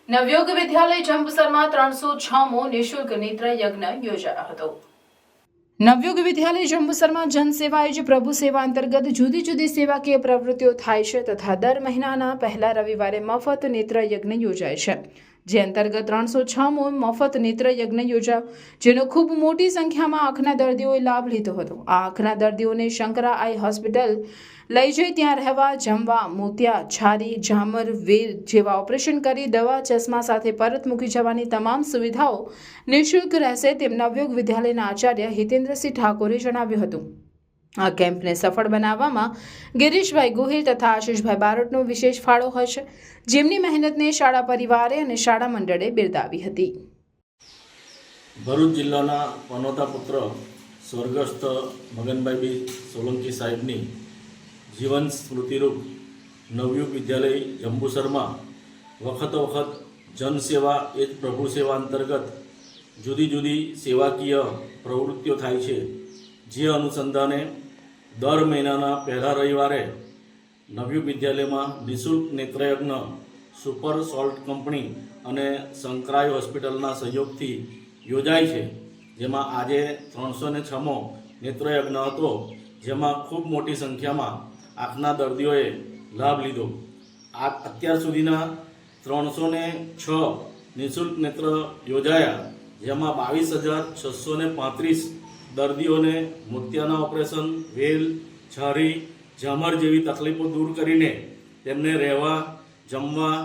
નવયુગ વિદ્યાલય જંબુસરમાં 306મો નિઃશુલ્ક નેત્ર યજ્ઞ યોજાયો હતો। નવયુગ વિદ્યાલય જંબુસરમાં જનસેવા જ પ્રભુ સેવા અંતર્ગત જુદી જુદી સેવાકીય પ્રવૃત્તિઓ થાય છે તથા દર મહિનાના પહેલા રવિવારે મફત નેત્ર યજ્ઞ યોજાય છે, જે અંતર્ગત 306મો મફત નેત્ર યજ્ઞ યોજાયો, જેનો ખૂબ મોટી સંખ્યામાં આંખના દર્દીઓએ લાભ લીધો હતો। આ આંખના દર્દીઓને શંકરા આઈ હોસ્પિટલ લઈ જઈ ત્યાં રહેવા, જમવા, મોતિયા, છારી, ઝામર, વેલ જેવા ઓપરેશન કરી દવા, ચશ્મા સાથે પરત મૂકી જવાની તમામ સુવિધાઓ નિઃશુલ્ક રહેશે તેમ નવયુગ વિદ્યાલયના આચાર્ય હિતેન્દ્રસિંહ ઠાકોરે જણાવ્યું હતું। આ કેમ્પને સફળ બનાવવામાં ગિરીશભાઈ ગોહિલ તથા આશીષભાઈ બારોટનો વિશેષ ફાળો હોય છે, જેમની મહેનતને શાળા પરિવારે અને શાળા મંડળે બિરદાવી હતી। ભરૂચ જિલ્લાના પનોતા પુત્ર સ્વર્ગસ્થ મગનભાઈ સોલંકી સાહેબની જીવન સ્મૃતિરૂપ નવયુગ વિદ્યાલય જંબુસરમાં વખતો વખત જનસેવા એ જ પ્રભુ સેવા અંતર્ગત જુદી જુદી સેવાકીય પ્રવૃત્તિઓ થાય છે, જે અનુસંધાને દર મહિનાના પહેલા રવિવારે નવયુગ વિદ્યાલયમાં નિઃશુલ્ક નેત્રયજ્ઞ સુપર સોલ્ટ કંપની અને શંકરાઈ હોસ્પિટલના સહયોગથી યોજાય છે, જેમાં આજે 306મો નેત્રયજ્ઞ હતો, જેમાં ખૂબ મોટી સંખ્યામાં આંખના દર્દીઓએ લાભ લીધો। આ અત્યાર સુધીના 306 નિઃશુલ્ક નેત્ર યોજાયા, જેમાં 22,635 દર્દીઓને મોતિયાના ઓપરેશન, વેલ, છારી, ઝામર જેવી તકલીફો દૂર કરીને તેમને રહેવા, જમવા,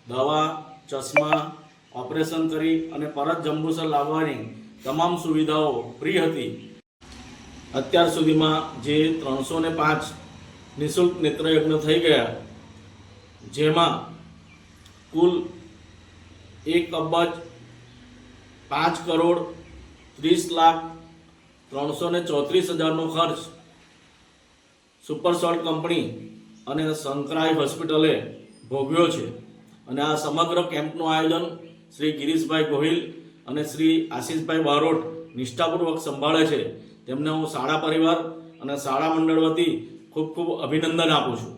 દવા, ચશ્મા, ઓપરેશન કરી અને પરત જંબુસર લાવવાની તમામ સુવિધાઓ ફ્રી હતી। અત્યાર સુધીમાં જે 305 નિઃશુલ્ક નેત્રયજ્ઞ થઈ ગયા, જેમાં કુલ 1,05,30,30,334,000નો ખર્ચ સુપર સોલ્ટ કંપની અને શંકરાઈ હોસ્પિટલે ભોગવ્યો છે। અને આ સમગ્ર કેમ્પનું આયોજન શ્રી ગિરીશભાઈ ગોહિલ અને શ્રી આશીષભાઈ બારોટ નિષ્ઠાપૂર્વક સંભાળે છે, તેમને હું શાળા પરિવાર અને શાળા મંડળ વતી ખૂબ ખૂબ અભિનંદન આપું છું।